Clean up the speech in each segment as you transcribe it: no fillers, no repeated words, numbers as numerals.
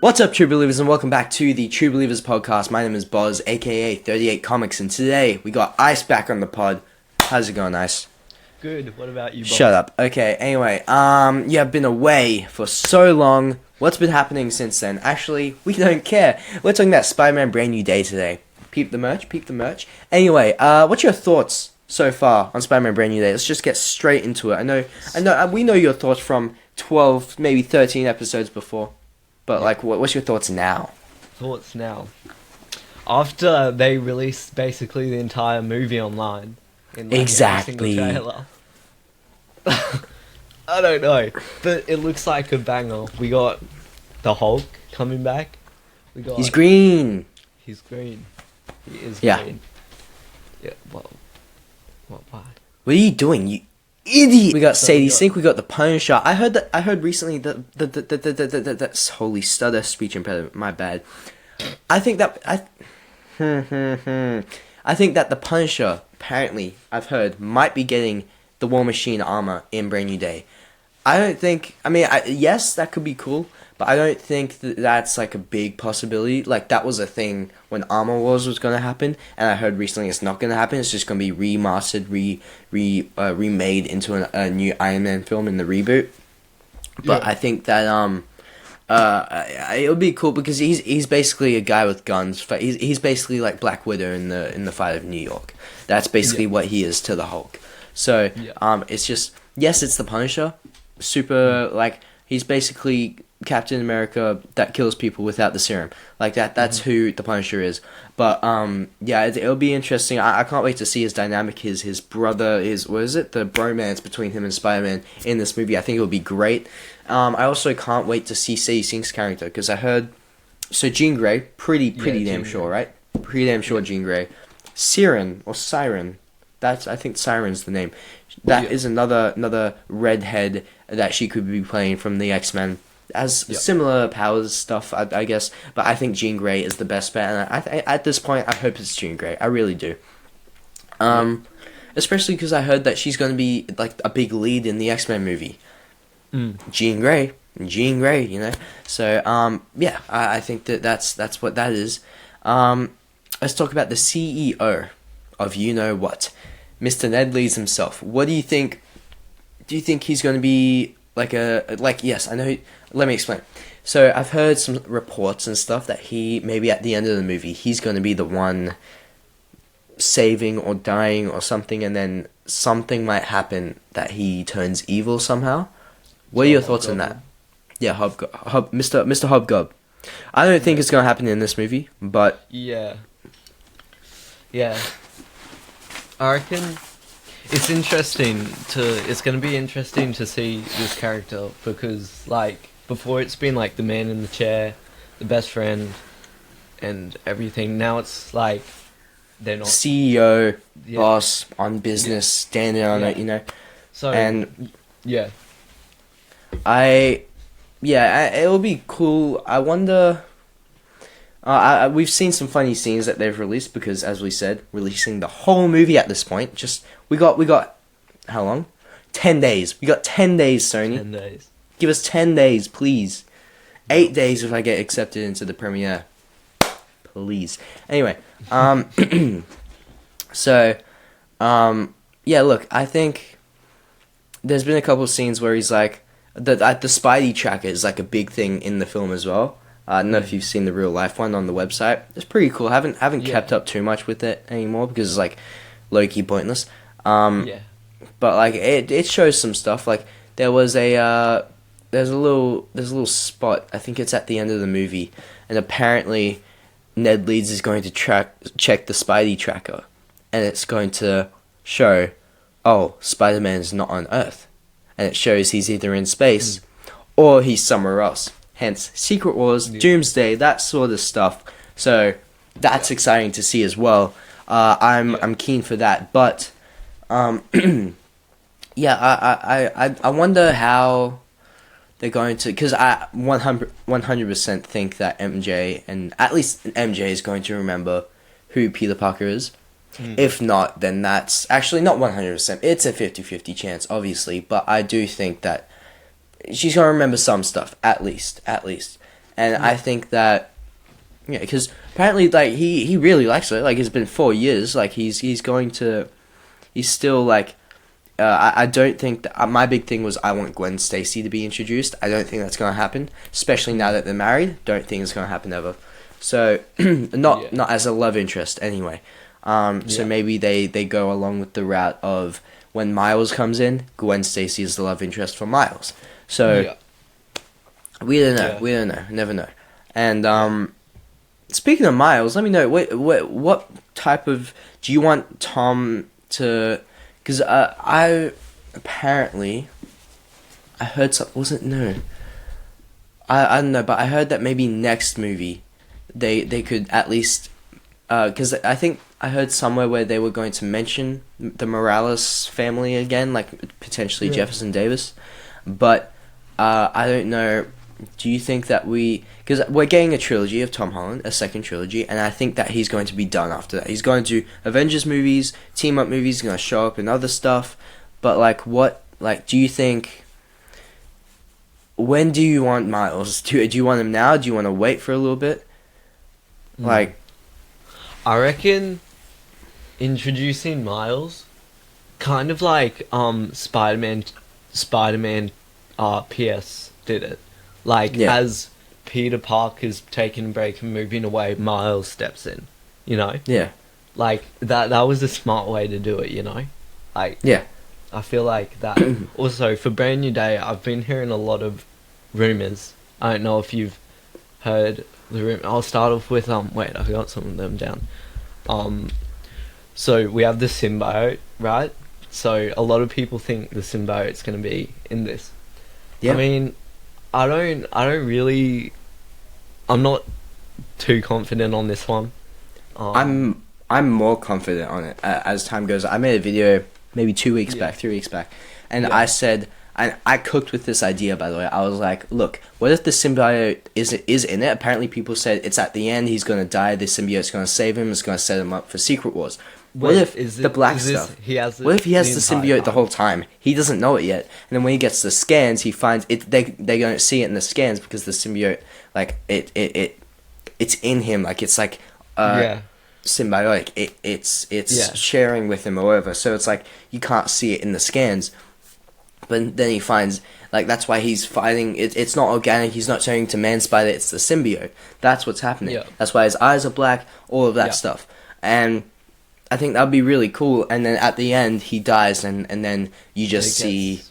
What's up, True Believers, and welcome back to the True Believers podcast. My name is Boz, aka 38 Comics, and today we got Ice back on the pod. How's it going, Ice? Good. What about you, Boz? Shut up. Okay, anyway, you have been away for so long. What's been happening since then? Actually, we don't care. We're talking about Spider-Man Brand New Day today. Peep the merch, peep the merch. Anyway, what's your thoughts so far on Spider-Man Brand New Day? Let's just get straight into it. I know, we know your thoughts from 12, maybe 13 episodes before. But, like, what's your thoughts now? Thoughts now. After they released basically the entire movie online. In like Exactly. every single trailer. I don't know. But it looks like a banger. We got the Hulk coming back. He's green. He's green. He is Yeah. green. Yeah, well... why? What are you doing, you idiot? We got So Sadie we got- Sink, we got the Punisher. I heard recently that holy stutter speech impediment, my bad. I think that the Punisher, apparently, I've heard, might be getting the War Machine armor in Brand New Day. Yes, that could be cool, but I don't think that's like a big possibility. Like, that was a thing when Armor Wars was going to happen, and I heard recently it's not going to happen. It's just going to be remastered, remade into a new Iron Man film in the reboot. But Yeah. I think that it would be cool because he's basically a guy with guns. He's basically like Black Widow in the Fight of New York. That's basically what he is to the Hulk. So it's just, yes, it's the Punisher. Super, like, he's basically Captain America that kills people without the serum. Like, that's who the Punisher is. But, it'll be interesting. I can't wait to see his dynamic, his brother, the bromance between him and Spider-Man in this movie. I think it'll be great. I also can't wait to see Sadie Sink's character, because I heard, so Jean Grey, pretty damn sure, right? Pretty damn sure Jean Grey. Siren, I think Siren's the name. That is another redhead that she could be playing from the X-Men. Has similar powers stuff, I guess, but I think Jean Grey is the best bet, and at this point, I hope it's Jean Grey. I really do. Especially because I heard that she's going to be like a big lead in the X-Men movie. Jean Grey, you know. So, I think that's what that is. Let's talk about the CEO of you know what, Mr. Ned Leeds himself. What do you think? Do you think he's going to be yes, I know. Let me explain. So I've heard some reports and stuff that he, maybe at the end of the movie, he's going to be the one saving or dying or something, and then something might happen that he turns evil somehow. What are your thoughts on that? Yeah, Mr. Hobgob. I don't think it's going to happen in this movie, but... Yeah. I reckon it's going to be interesting to see this character, because, like, before it's been, like, the man in the chair, the best friend, and everything. Now it's, like, they're not... CEO, boss, on business, standing on it, you know? So, and... Yeah. It'll be cool. I wonder... we've seen some funny scenes that they've released, because, as we said, releasing the whole movie at this point, we got how long? 10 days. We got 10 days, Sony. 10 days. Give us 10 days, please. 8 days if I get accepted into the premiere. Please. Anyway, look, I think there's been a couple of scenes where he's like, the Spidey tracker is like a big thing in the film as well. I don't know if you've seen the real life one on the website. It's pretty cool. Haven't kept up too much with it anymore because it's like low-key pointless. But like it shows some stuff. Like there was there's a little spot. I think it's at the end of the movie, and apparently Ned Leeds is going to check the Spidey tracker, and it's going to show, Spider-Man is not on Earth, and it shows he's either in space or he's somewhere else. Hence, Secret Wars, Doomsday, that sort of stuff. So that's exciting to see as well. I'm keen for that, but I wonder how they're going to, because I 100% think that MJ, and at least MJ, is going to remember who Peter Parker is. If not, then that's actually not 100%. It's a 50-50 chance, obviously, but I do think that she's going to remember some stuff, at least. And I think that, yeah, because apparently, like, he really likes it. Like, it's been 4 years. Like, he's still, like, I don't think that, my big thing was I want Gwen Stacy to be introduced. I don't think that's going to happen, especially now that they're married. Don't think it's going to happen ever. So, not as a love interest anyway. So maybe they go along with the route of when Miles comes in, Gwen Stacy is the love interest for Miles. So, we don't know. We don't know. Never know. And speaking of Miles, let me know what type of, do you want Tom to? Because I heard something. I don't know, but I heard that maybe next movie they could at least, because I think I heard somewhere where they were going to mention the Morales family again, like potentially Jefferson Davis, but I don't know. Do you think that because we're getting a trilogy of Tom Holland, a second trilogy, and I think that he's going to be done after that. He's going to Avengers movies, team up movies, he's going to show up in other stuff, but do you think, when do you want Miles? Do you want him now? Do you want to wait for a little bit? I reckon introducing Miles, kind of like Spider-Man PS did it. As Peter Parker's taking a break and moving away, Miles steps in, you know? Yeah. That was a smart way to do it, you know? Yeah. I feel like that. Also, for Brand New Day, I've been hearing a lot of rumours. I don't know if you've heard the rumour. I'll start off with, wait, I got some of them down. So we have the symbiote, right? So a lot of people think the symbiote's going to be in this. Yeah. I mean, I'm not too confident on this one. I'm more confident on it as time goes on. I made a video maybe 3 weeks back, and I said, and I cooked with this idea, by the way. I was like, look, what if the symbiote is in it? Apparently people said it's at the end, he's going to die, the symbiote's going to save him, it's going to set him up for Secret Wars. What if the black stuff? What if he has the symbiote the whole time? He doesn't know it yet, and then when he gets the scans, he finds it. They're going to see it in the scans because the symbiote, like it's in him, like it's like symbiotic. It's sharing with him or whatever. So it's like you can't see it in the scans, but then he finds, like, that's why he's fighting. It's not organic. He's not turning to man spider. It's the symbiote. That's what's happening. Yeah. That's why his eyes are black. All of that stuff, and I think that'd be really cool. And then at the end, he dies, and then you just see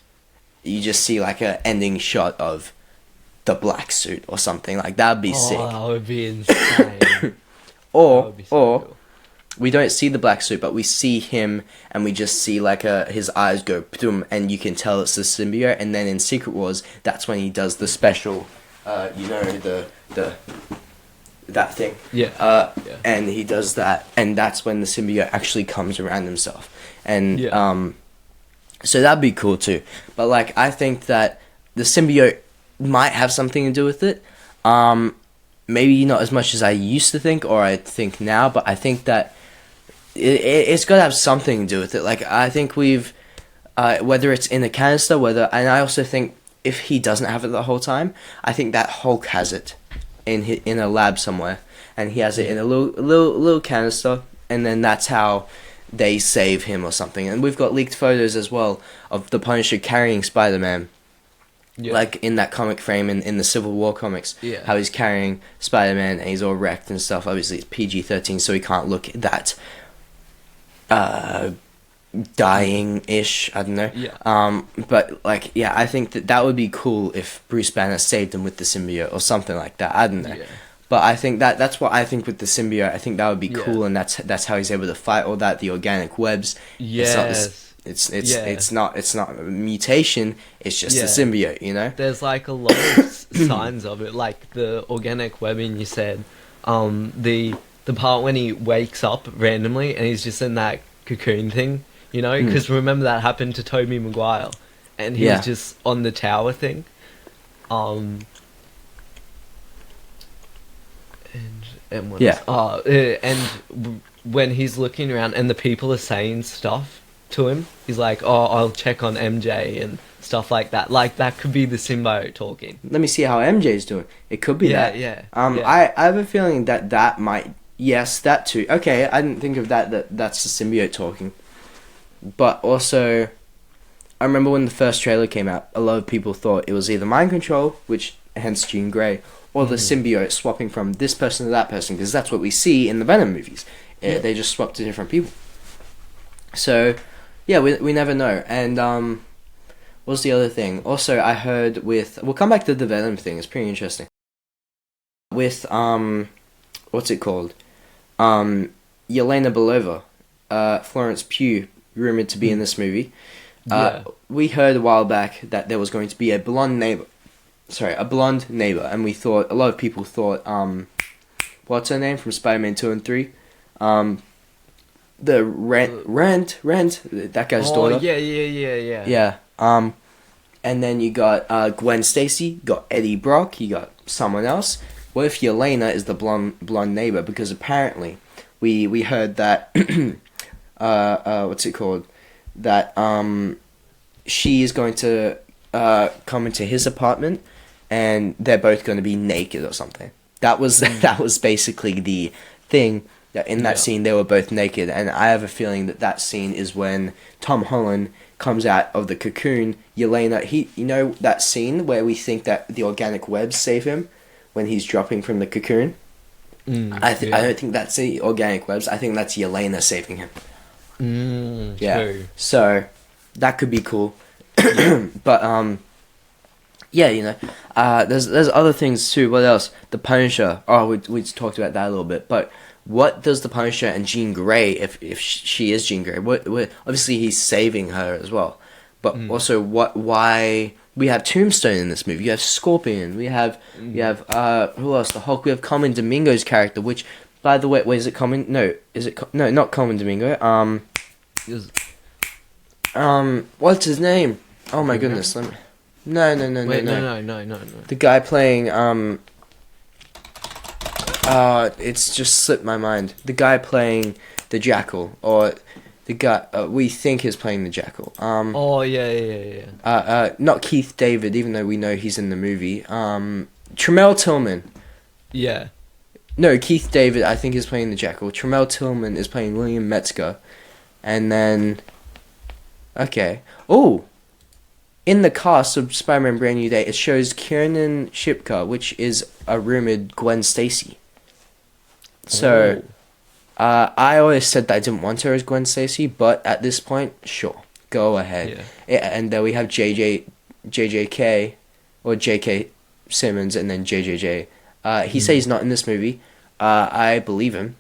like a ending shot of the black suit or something. Like, that'd be sick. That would be insane. or cool. We don't see the black suit, but we see him, and we just see like his eyes go boom, and you can tell it's the symbiote. And then in Secret Wars, that's when he does the special, that thing. And he does that, and that's when the symbiote actually comes around himself. And so that'd be cool too. But like, I think that the symbiote might have something to do with it. Maybe not as much as I used to think, or I think now, but I think that it's got to have something to do with it. Like, I think we've, whether it's in a canister, and I also think if he doesn't have it the whole time, I think that Hulk has it in a lab somewhere, and he has it in a little canister, and then that's how they save him or something. And we've got leaked photos as well of the Punisher carrying Spider-Man, like in that comic frame in the Civil War comics, how he's carrying Spider-Man and he's all wrecked and stuff. Obviously it's PG-13, so he can't look that dying-ish, I don't know. But like, I think that would be cool if Bruce Banner saved him with the symbiote or something like that. I don't know. But I think that's what I think with the symbiote. I think that would be cool, and that's how he's able to fight all that, the organic webs. It's not a mutation, it's just a symbiote, you know? There's like a lot of signs of it, like the organic webbing you said. The part when he wakes up randomly and he's just in that cocoon thing, you know? Because remember that happened to Tobey Maguire, and he was just on the tower thing. And when he's looking around and the people are saying stuff to him. He's like, "Oh, I'll check on MJ and stuff like that." Like that could be the symbiote talking. Let me see how MJ's doing. It could be that. Yeah. I have a feeling that might. Yes, that too. Okay, I didn't think of that. That's the symbiote talking. But also, I remember when the first trailer came out, a lot of people thought it was either mind control, which hence Jean Grey, or the symbiote swapping from this person to that person, because that's what we see in the Venom movies. They just swap to different people. So, yeah, we never know. And what's the other thing? Also, I heard we'll come back to the Venom thing. It's pretty interesting. With what's it called? Yelena Belova, Florence Pugh, rumored to be in this movie. We heard a while back that there was going to be a blonde neighbor. A blonde neighbor, and a lot of people thought, what's her name from Spider-Man 2 and 3? The Rent, that guy's daughter. Yeah. Yeah. And then you got Gwen Stacy, got Eddie Brock, you got someone else. What if Yelena is the blonde neighbor? Because apparently, we heard that, what's it called? That she is going to come into his apartment, and they're both going to be naked or something. That was basically the thing. That in that scene they were both naked, and I have a feeling that scene is when Tom Holland comes out of the cocoon. Yelena, you know that scene where we think that the organic webs save him when he's dropping from the cocoon. I don't think that's the organic webs. I think that's Yelena saving him. True. So that could be cool. But there's other things too. What else? The Punisher. Oh, we talked about that a little bit. But what does the Punisher and Jean Grey, if she is Jean Grey, what obviously he's saving her as well. But also why we have Tombstone in this movie? You have Scorpion. We have who else? The Hulk. We have Common Domingo's character, which, by the way, is it Common? No, no, not Common Domingo. What's his name? Oh my goodness. No. No. The guy playing it's just slipped my mind. The guy playing the Jackal, or the guy we think is playing the Jackal. Not Keith David, even though we know he's in the movie. Tremel Tillman. Yeah. No, Keith David, I think, is playing the Jackal. Tremel Tillman is playing William Metzger. And then... Okay. Oh! In the cast of Spider-Man Brand New Day, it shows Kiernan Shipka, which is a rumored Gwen Stacy. So, I always said that I didn't want her as Gwen Stacy, but at this point, sure. Go ahead. Yeah, and then we have JJK, or JK Simmons, and then JJJ. He says he's not in this movie. I believe him.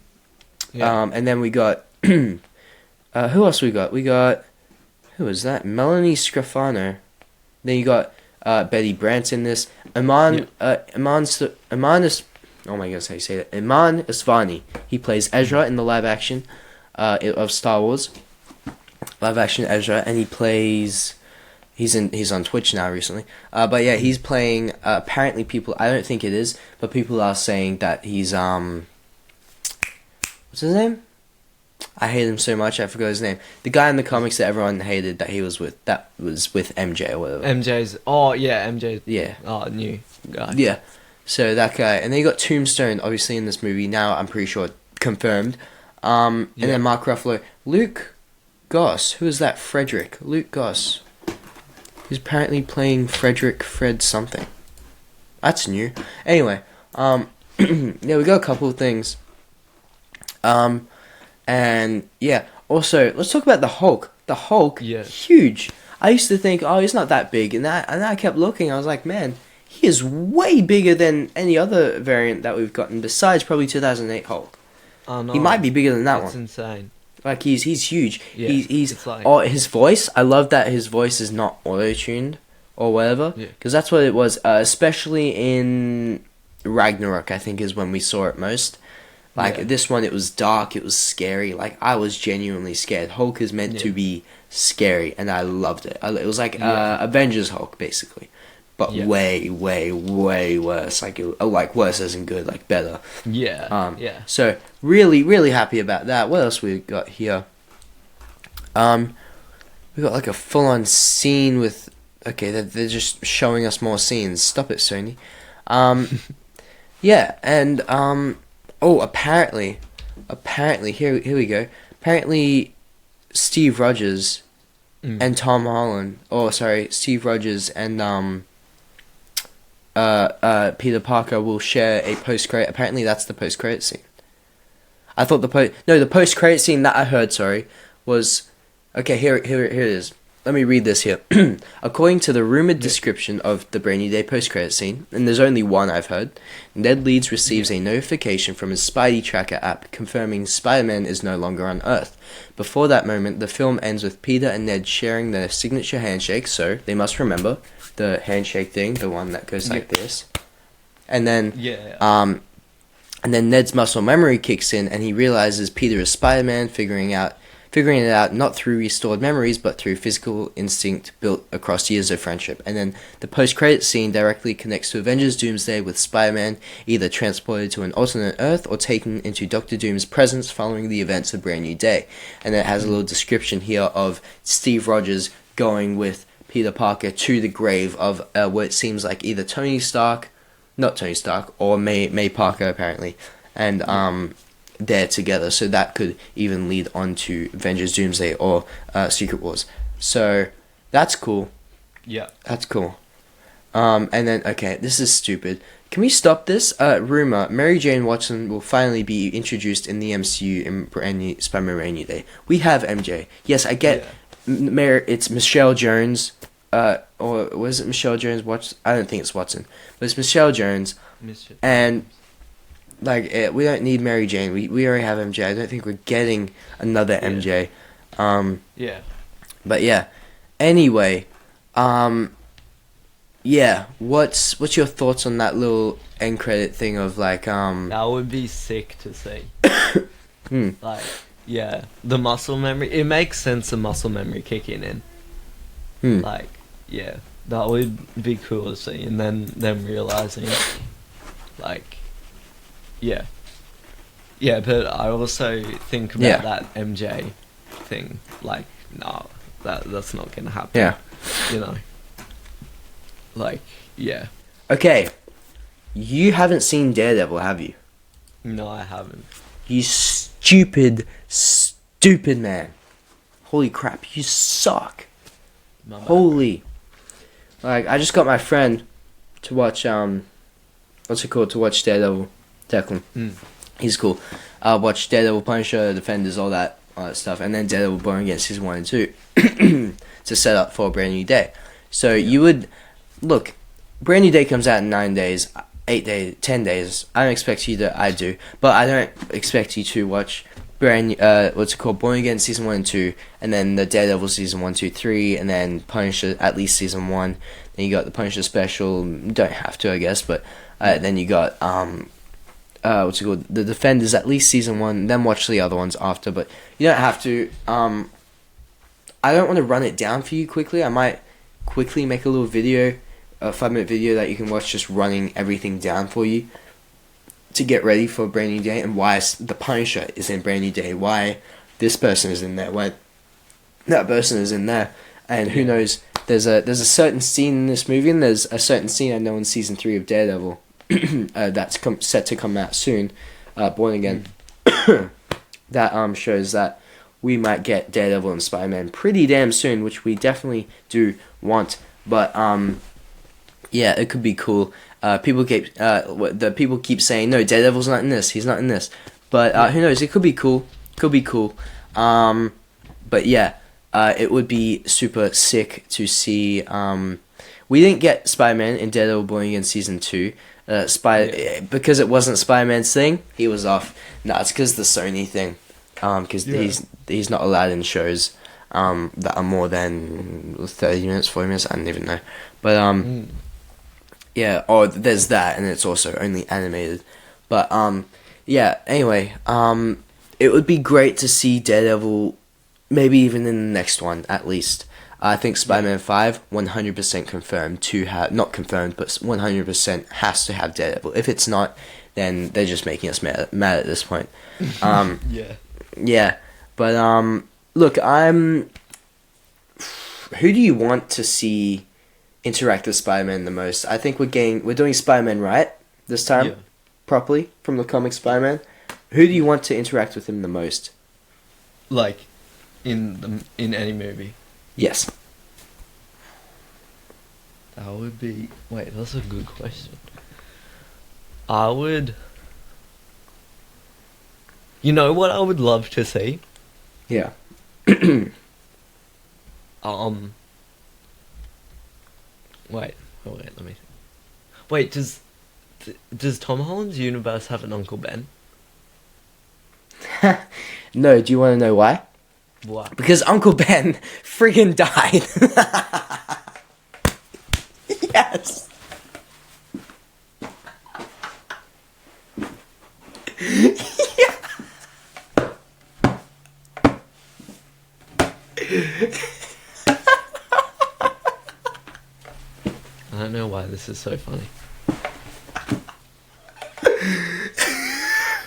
Yeah. And then we got... who else we got? Who was that? Melanie Scrofano. Then you got Betty Brant in this. Iman Isfani. He plays Ezra in the live action of Star Wars. Live action Ezra, and he plays... He's on Twitch now recently. But yeah, he's playing... apparently people... I don't think it is, but people are saying that he's... what's his name? I hate him so much, I forgot his name. The guy in the comics that everyone hated that he was with... That was with MJ or whatever. MJ's... Oh, yeah, MJ. Yeah. Oh, new guy. Yeah. So that guy. And then you got Tombstone, obviously, in this movie. Now, I'm pretty sure confirmed. And then Mark Ruffalo. Luke Goss. Who is that? Frederick. Luke Goss. Who's apparently playing Fred something. That's new. Anyway, yeah, we got a couple of things. And yeah, also let's talk about the Hulk. The Hulk, huge. I used to think, oh, he's not that big, and I kept looking. I was like, man, he is way bigger than any other variant that we've gotten besides probably 2008 Hulk. Oh no, he might be bigger than that one. That's insane. Like he's huge. Yeah, he's like... his voice. I love that his voice is not auto-tuned or whatever. Yeah. Because that's what it was. Especially in Ragnarok, I think is when we saw it most. Like this one, it was dark. It was scary. Like I was genuinely scared. Hulk is meant to be scary, and I loved it. It was like Avengers Hulk, basically, but way, way, way worse. Like worse as in good, like better. Yeah. So really, really happy about that. What else we got here? We got like a full-on scene with. Okay, they're just showing us more scenes. Stop it, Sony. Yeah, and oh, apparently, here we go. Apparently, Steve Rogers and Tom Holland. Oh, sorry, Steve Rogers and Peter Parker will share a post-credit. Apparently, that's the post-credit scene. I thought the post-credit scene that I heard, sorry, was okay. Here it is. Let me read this here. According to the rumored description of the Brand New Day post-credit scene, and there's only one I've heard, Ned Leeds receives a notification from his Spidey Tracker app confirming Spider-Man is no longer on Earth. Before that moment, the film ends with Peter and Ned sharing their signature handshake, so they must remember the handshake thing, the one that goes like this. And then, and then Ned's muscle memory kicks in, and he realizes Peter is Spider-Man, figuring it out not through restored memories, but through physical instinct built across years of friendship. And then the post-credit scene directly connects to Avengers Doomsday, with Spider-Man either transported to an alternate Earth or taken into Doctor Doom's presence following the events of Brand New Day. And it has a little description here of Steve Rogers going with Peter Parker to the grave of what it seems like either not Tony Stark, or May Parker, apparently. And they're together, so that could even lead on to Avengers Doomsday or Secret Wars. So that's cool. Yeah, that's cool. And then, okay, this is stupid. Can we stop this? Rumor: Mary Jane Watson will finally be introduced in the MCU in Spider-Man Brand New Day. We have MJ. Yes, I get. Yeah. It's Michelle Jones. Or was it Michelle Jones? I don't think it's Watson, but it's Michelle Jones. And like, we don't need Mary Jane. We already have MJ. I don't think we're getting another MJ. Yeah. But yeah. Anyway, yeah. What's your thoughts on that little end credit thing of like That would be sick to see. Like, yeah, the muscle memory. It makes sense. The muscle memory kicking in. Like, yeah, that would be cool to see, and then them realizing, like. Yeah, but I also think about that MJ thing. Like, no, that's not gonna happen. Yeah, you know. Like, yeah. Okay, you haven't seen Daredevil, have you? No, I haven't. You stupid man! Holy crap, you suck! Holy, like, I just got my friend to watch what's it called? To watch Daredevil. Declan. He's cool. Watch Daredevil, Punisher, Defenders, all that stuff, and then Daredevil Born Again Season 1 and 2 to set up for a Brand New Day. So you would look, Brand New Day comes out in 9 days, 8 days, 10 days. I don't expect you to. I do, but I don't expect you to watch Born Again Season 1 and 2, and then the Daredevil Season 1, 2, 3, and then Punisher at least Season 1. Then you got the Punisher special. You don't have to, I guess, but then you got the Defenders at least Season 1, then watch the other ones after, but you don't have to. I don't want to run it down for you quickly. I might quickly make a little video, a 5-minute video that you can watch, just running everything down for you to get ready for Brand New Day, and why the Punisher is in Brand New Day, why this person is in there, why that person is in there, and who knows, there's a certain scene in this movie, and there's a certain scene I know in Season 3 of Daredevil that's set to come out soon, Born Again, that shows that we might get Daredevil and Spider-Man pretty damn soon, which we definitely do want. But yeah, it could be cool. People keep saying, no, Daredevil's not in this. He's not in this. But who knows? It could be cool. Could be cool. But yeah, it would be super sick to see. We didn't get Spider-Man in Daredevil Born Again Season 2. Because it wasn't Spider-Man's thing, he was off. No, it's because the Sony thing. Because he's not allowed in shows that are more than 30 minutes, 40 minutes, I don't even know. But yeah, or there's that, and it's also only animated. But yeah, anyway, it would be great to see Daredevil, maybe even in the next one, at least. I think Spider-Man 5, 100% confirmed to have, not confirmed, but 100% has to have Daredevil. If it's not, then they're just making us mad at this point. Yeah. Yeah, but look, I'm who do you want to see interact with Spider-Man the most? I think we're doing Spider-Man right this time, Yeah. properly from the comic Spider-Man. Who do you want to interact with him the most? Like, in any movie. Yes. That would be... Wait, that's a good question. I would... You know what I would love to see? Yeah. Wait, let me think. Wait, does Tom Holland's universe have an Uncle Ben? No, do you want to know why? Why? Because Uncle Ben friggin' died. Yes. I don't know why this is so funny.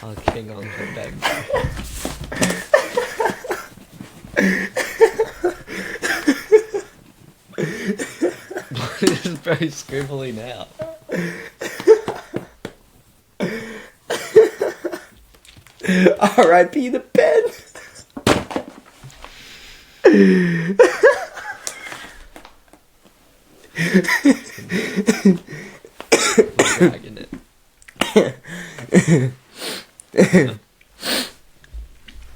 I'll king Uncle Ben. What is bro scribbling now? R.I.P. the Ben. We're dragging it.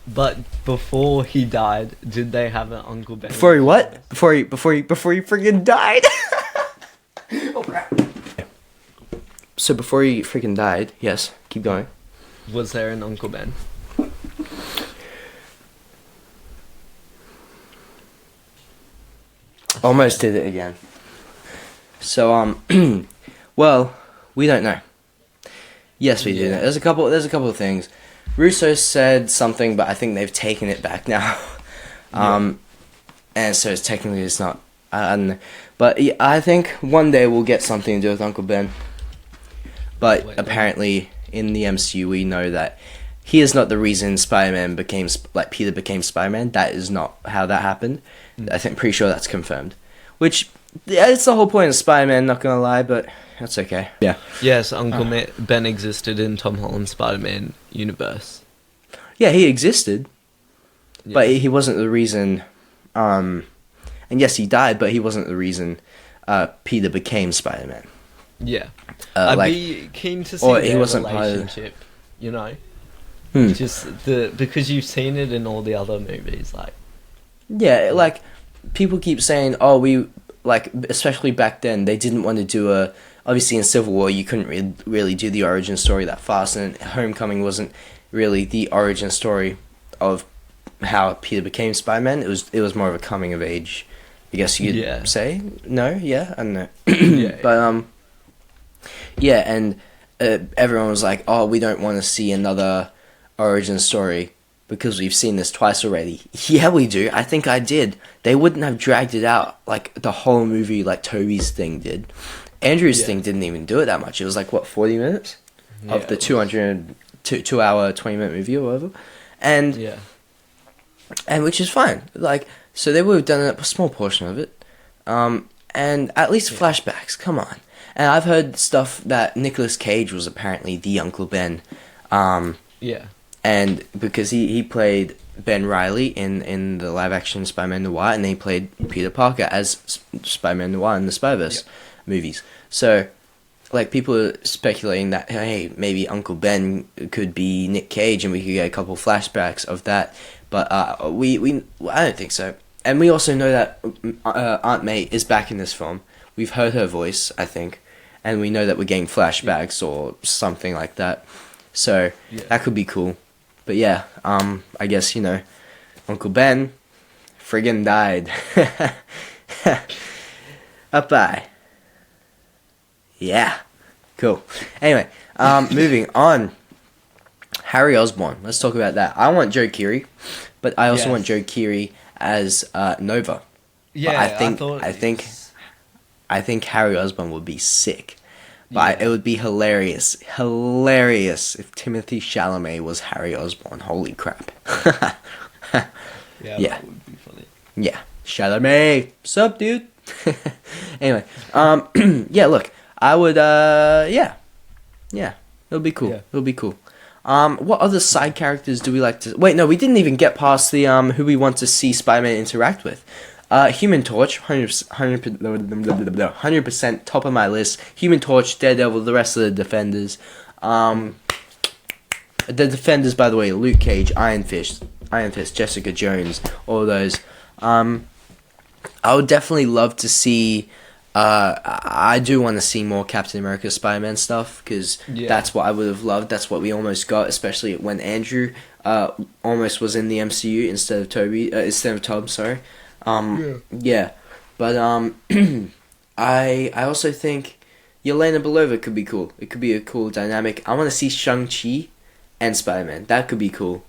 But before he died, did they have an Uncle Ben? Before he what? Before he friggin' died. Oh crap. So before he freaking died, yes, keep going. Was there an Uncle Ben? Almost did it again. So well, we don't know. Yes, we do know. There's a couple of things. Russo said something, but I think they've taken it back now. And so it's not. I don't know. But yeah, I think one day we'll get something to do with Uncle Ben. But apparently, in the MCU, we know that he is not the reason Spider-Man became Peter became Spider-Man. That is not how that happened. I think pretty sure that's confirmed. Which, yeah, it's the whole point of Spider-Man. Not gonna lie, but that's okay. Yeah. Yes, Ben existed in Tom Holland's Spider-Man universe. Yeah, he existed, Yeah. but he wasn't the reason. And yes, he died, but he wasn't the reason Peter became Spider-Man. Yeah. I'd be keen to see their relationship, you know? Just because you've seen it in all the other movies, like... Yeah, like, people keep saying, oh, especially back then, they didn't want to do obviously in Civil War, you couldn't really do the origin story that fast, and Homecoming wasn't really the origin story of how Peter became Spider-Man. It was more of a coming of age, I guess you'd say. No, yeah, I don't know. Yeah. But yeah, and everyone was like, "Oh, we don't want to see another origin story because we've seen this twice already." Yeah, we do. I think I did. They wouldn't have dragged it out like the whole movie, like Toby's thing did. Andrew's thing didn't even do it that much. It was like 40 minutes of the 2 hour 20-minute movie or whatever, and which is fine. Like, so they would have done a small portion of it, and at least flashbacks. Come on. And I've heard stuff that Nicolas Cage was apparently the Uncle Ben. And because he played Ben Reilly in the live-action Spider-Man Noir, and then he played Peter Parker as Spider-Man Noir in the Spider-Verse movies. So, like, people are speculating that, hey, maybe Uncle Ben could be Nick Cage, and we could get a couple flashbacks of that. But I don't think so. And we also know that Aunt May is back in this film. We've heard her voice, I think. And we know that we're getting flashbacks or something like that. So, that could be cool. But yeah, I guess, Uncle Ben friggin' died. Bye. Yeah. Cool. Anyway, moving on. Harry Osborn. Let's talk about that. I want Joe Keery, but I also want Joe Keery as Nova. Yeah, but I think Harry Osborn would be sick. But it would be hilarious if Timothy Chalamet was Harry Osborn. Holy crap. That would be funny. Yeah. Chalamet, sup, dude? Anyway, yeah. Look, I would, yeah, it'll be cool. Yeah. It'll be cool. What other side characters do we like to? Wait, no, we didn't even get past the who we want to see Spider-Man interact with. Human Torch, 100% top of my list. Human Torch, Daredevil, the rest of the Defenders. The Defenders, by the way, Luke Cage, Iron Fist, Jessica Jones, all those. I would definitely love to see. I do want to see more Captain America, Spider-Man stuff because that's what I would have loved. That's what we almost got, especially when Andrew almost was in the MCU instead of Tom. Sorry. Yeah, but I also think Yelena Belova could be cool. It could be a cool dynamic. I want to see Shang-Chi and Spider-Man. That could be cool.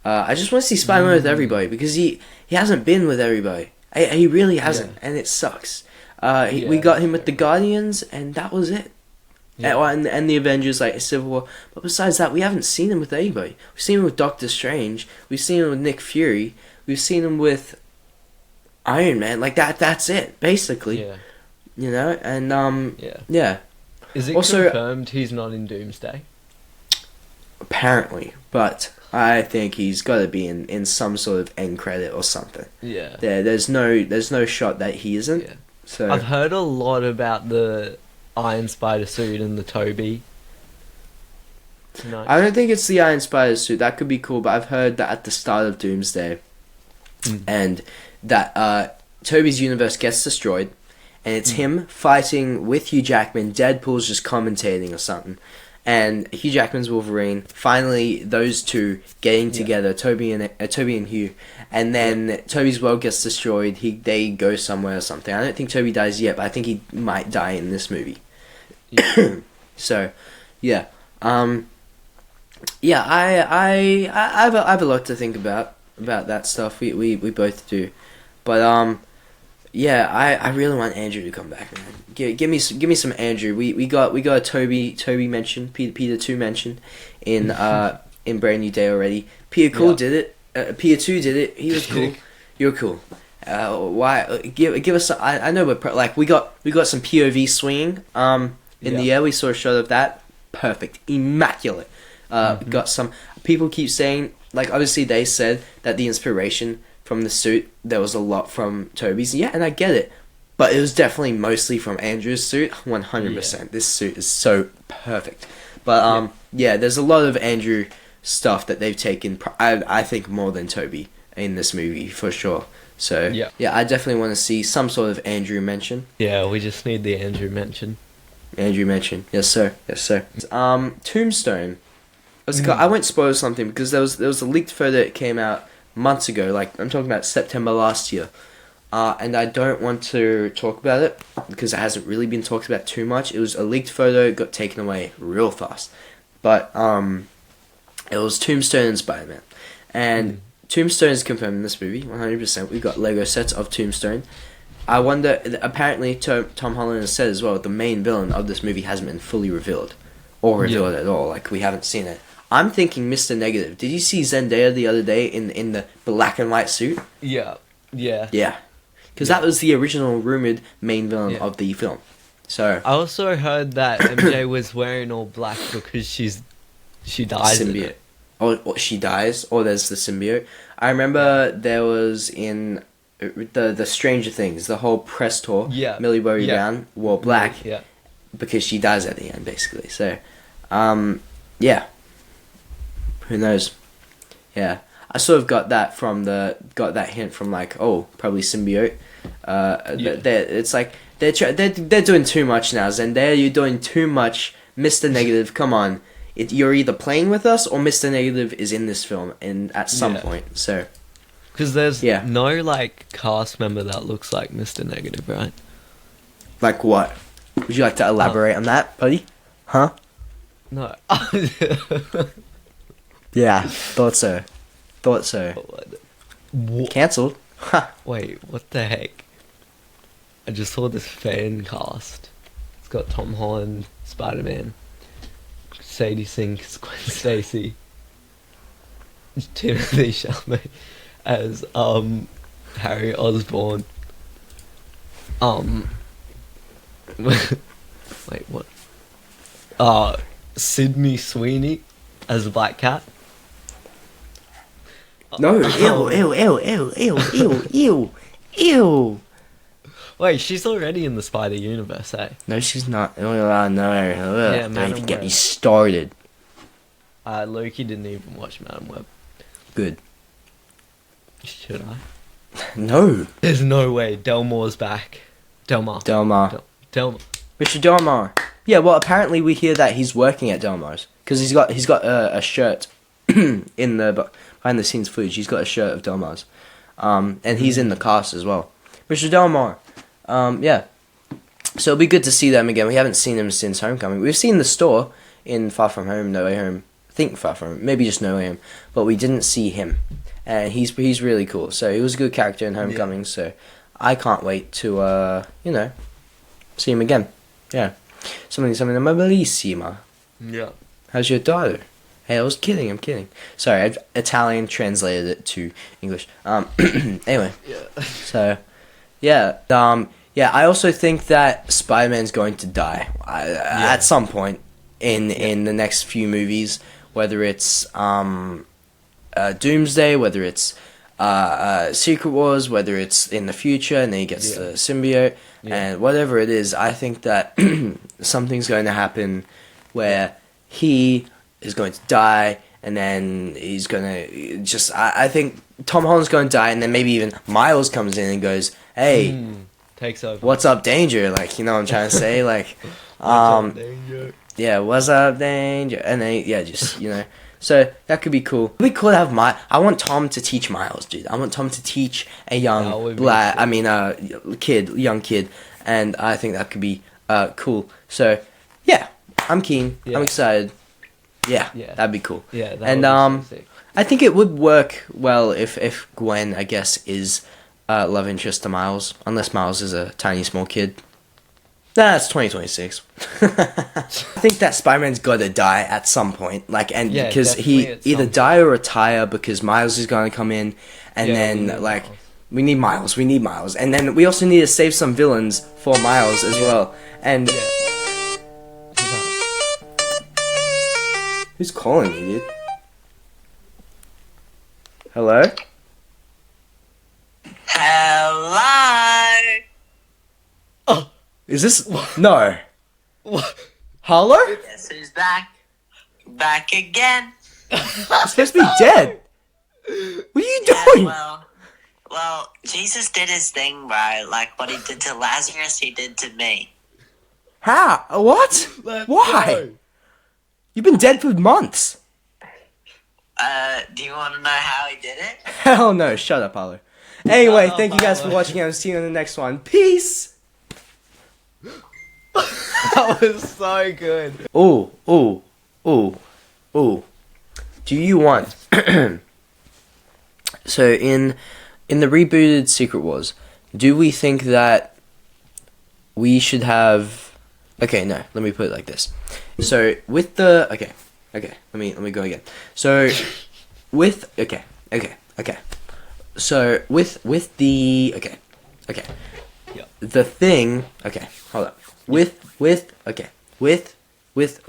I just want to see Spider-Man with everybody because he hasn't been with everybody. He really hasn't, and it sucks. We got him with the Guardians, and that was it. Yeah. And the Avengers, like Civil War. But besides that, we haven't seen him with anybody. We've seen him with Doctor Strange. We've seen him with Nick Fury. We've seen him with Iron Man. Like that's it, basically. Yeah. You know, and yeah. Is it also confirmed he's not in Doomsday? Apparently, but I think he's got to be in some sort of end credit or something. Yeah. There's no shot that he isn't. Yeah. So I've heard a lot about the Iron Spider suit and the Toby. I don't think it's the Iron Spider suit. That could be cool, but I've heard that at the start of Doomsday, and that Toby's universe gets destroyed, and it's him fighting with Hugh Jackman. Deadpool's just commentating or something. And Hugh Jackman's Wolverine. Finally, those two getting together, Toby and Hugh, and then Toby's world gets destroyed. They go somewhere or something. I don't think Toby dies yet, but I think he might die in this movie. Yeah. So, yeah, I have a lot to think about that stuff. We both do, but yeah, I really want Andrew to come back, man. Give me some Andrew. We got a Toby mention, Peter 2 mention in Brand New Day already. Peter Cool did it. Peter 2 did it. He was cool. You're cool. Why give us? I know we got some POV swinging in the air. We saw a shot of that. Perfect, immaculate. Got some people keep saying, like, obviously they said that the inspiration from the suit, there was a lot from Toby's. Yeah, and I get it. But it was definitely mostly from Andrew's suit. 100%. Yeah. This suit is so perfect. But, there's a lot of Andrew stuff that they've taken, I think, more than Toby in this movie, for sure. So, yeah, I definitely want to see some sort of Andrew mention. Yeah, we just need the Andrew mention. Andrew mention. Yes, sir. Tombstone. I won't spoil something because there was a leaked photo that came out months ago, like I'm talking about September last year, and I don't want to talk about it because it hasn't really been talked about too much. It was a leaked photo, got taken away real fast, but it was Tombstone and Spider-Man, and Tombstone is confirmed in this movie 100%. We've got Lego sets of Tombstone. I wonder. Apparently, Tom Holland has said as well the main villain of this movie hasn't been fully revealed or revealed at all. Like, we haven't seen it. I'm thinking Mr. Negative. Did you see Zendaya the other day in the black and white suit? Yeah. Because that was the original rumored main villain of the film. So I also heard that MJ was wearing all black because she dies. Symbiote. Or she dies, or there's the symbiote. I remember there was in the Stranger Things, the whole press tour. Yeah. Millie Bobby Brown wore black. Yeah. Because she dies at the end, basically. So, yeah. Who knows? Yeah, I sort of got that hint from, like, probably symbiote. It's like they're doing too much now, Zendaya. You're doing too much, Mr. Negative. Come on, you're either playing with us or Mr. Negative is in this film, and at some point. So, because there's no like cast member that looks like Mr. Negative, right? Like what? Would you like to elaborate on that, buddy? Huh? No. Yeah, thought so. Cancelled. Wait, what the heck? I just saw this fan cast. It's got Tom Holland, Spider-Man, Sadie Sink, Gwen Stacy, Timothy Chalamet as Harry Osborn. Wait, what? Sydney Sweeney as a Black Cat. No, ew. Wait, she's already in the Spider Universe, eh? No, she's not. No. Don't Madam even get me Web. started. Loki didn't even watch Madam Web. Good. Should I? No. There's no way. Delmore's back. Delmar. Delmar. Delmar. Mr. Delmar. Yeah, well, apparently we hear that he's working at Delmar's because he's got a shirt in the behind the scenes footage. He's got a shirt of Delmar's, and he's in the cast as well. Mr. Delmar. Yeah. So it'll be good to see them again. We haven't seen them since Homecoming. We've seen the store in Far From Home, No Way Home. I think Far From Home, maybe just No Way Home, but we didn't see him, and he's really cool. So he was a good character in Homecoming. Yeah. So I can't wait to see him again. Yeah. Something bellissima. Yeah. How's your daughter? Hey, I was kidding. I'm kidding. Sorry, I've Italian translated it to English. Anyway. Yeah. So, yeah. Yeah. I also think that Spider-Man's going to die at some point in the next few movies. Whether it's Doomsday, whether it's Secret Wars, whether it's in the future, and then he gets the symbiote, and whatever it is, I think that something's going to happen where he is going to die, and then he's going to just... I think Tom Holland's going to die, and then maybe even Miles comes in and goes, hey, takes over. What's up, Danger? Like, you know what I'm trying to say? Like, What's up, Danger? Yeah, what's up, Danger? And then, just, So that could be cool. It'd be cool to have I want Tom to teach Miles, dude. I want Tom to teach a young young kid, and I think that could be cool. So yeah, I'm keen. Yeah. I'm excited. Yeah, that'd be cool. Yeah, and so sick. I think it would work well if Gwen, I guess, is love interest to Miles, unless Miles is a tiny small kid. That's 2026. I think that Spider-Man's got to die at some point, because he either die or retire because Miles is going to come in, and then we need Miles, and then we also need to save some villains for Miles as well. And who's calling me, dude? Hello? Hello. Oh. Is this... No. What? Hello? Guess who's back? Back again. It's supposed to be dead. What are you doing? Well, Jesus did his thing, right? Like what he did to Lazarus, he did to me. How? What? Why? Go. You've been dead for months. Do you want to know how he did it? Hell no. Shut up, Paulo. Anyway, thank you guys for watching, and I'll see you in the next one. Peace! That was so good. Oh. Do you want... So, in the rebooted Secret Wars, do we think that we should have... Okay, no, let me put it like this. So, with the... Okay, let me go again. So, with... Okay. So, with the... Okay. Yeah. The thing... Okay, hold up. With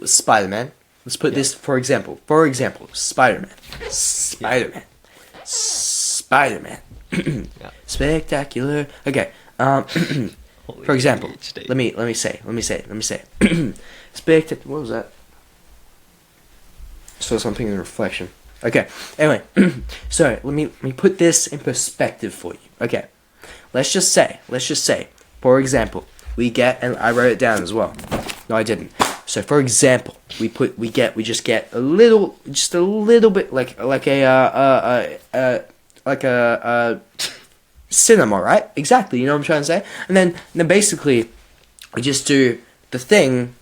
Spider-Man, let's put this for example, Spider-Man. Spectacular. Okay. For example, let me say. What was that? Saw something in the reflection. Okay. Anyway, so let me put this in perspective for you. Okay. Let's just say, for example, we get, and I wrote it down as well. No, I didn't. So, for example, we just get a little bit like a cinema, right? Exactly. You know what I'm trying to say? And then basically, we just do the thing,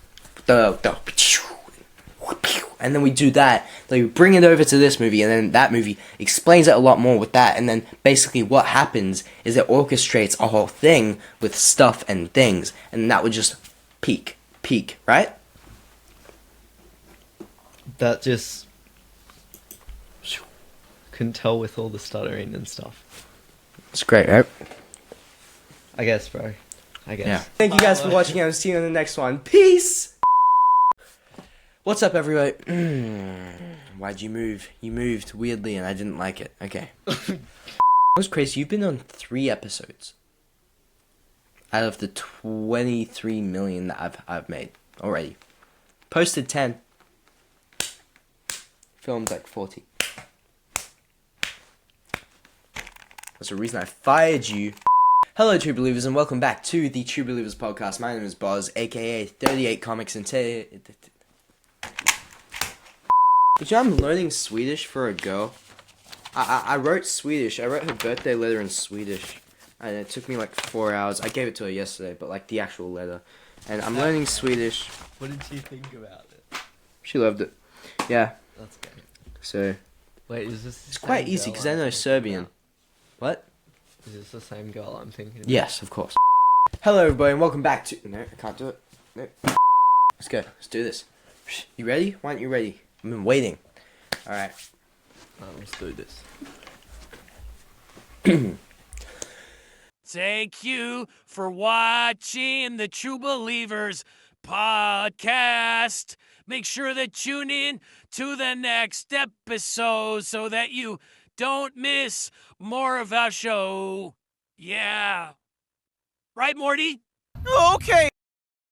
and then we do that. Then we bring it over to this movie, and then that movie explains it a lot more with that. And then basically what happens is it orchestrates a whole thing with stuff and things, and that would just peak, right? That couldn't tell with all the stuttering and stuff. It's great, right? I guess, bro. I guess. Yeah. Thank you guys for watching. I'll see you on the next one. Peace! What's up, everybody? Why'd you move? You moved weirdly and I didn't like it. Okay. That's crazy. You've been on 3 episodes out of the 23 million that I've made already. Posted 10. Filmed like 40. That's the reason I fired you. Hello, True Believers, and welcome back to the True Believers podcast. My name is Boz, aka 38 Comics and Did you know I'm learning Swedish for a girl? I wrote Swedish. I wrote her birthday letter in Swedish. And it took me like 4 hours. I gave it to her yesterday, but like the actual letter. And I'm learning Swedish. What did she think about it? She loved it. Yeah. That's great. So. Wait, is this? It's quite easy because I know Serbian. About? What? Is this the same girl I'm thinking about? Yes, of course. Hello, everybody, and welcome back to... No, I can't do it. No. Let's go. Let's do this. You ready? Why aren't you ready? I've been waiting. Alright. Let's do this. Thank you for watching the True Believers podcast. Make sure to tune in to the next episode so that you don't miss more of our show. Yeah. Right, Morty? Okay.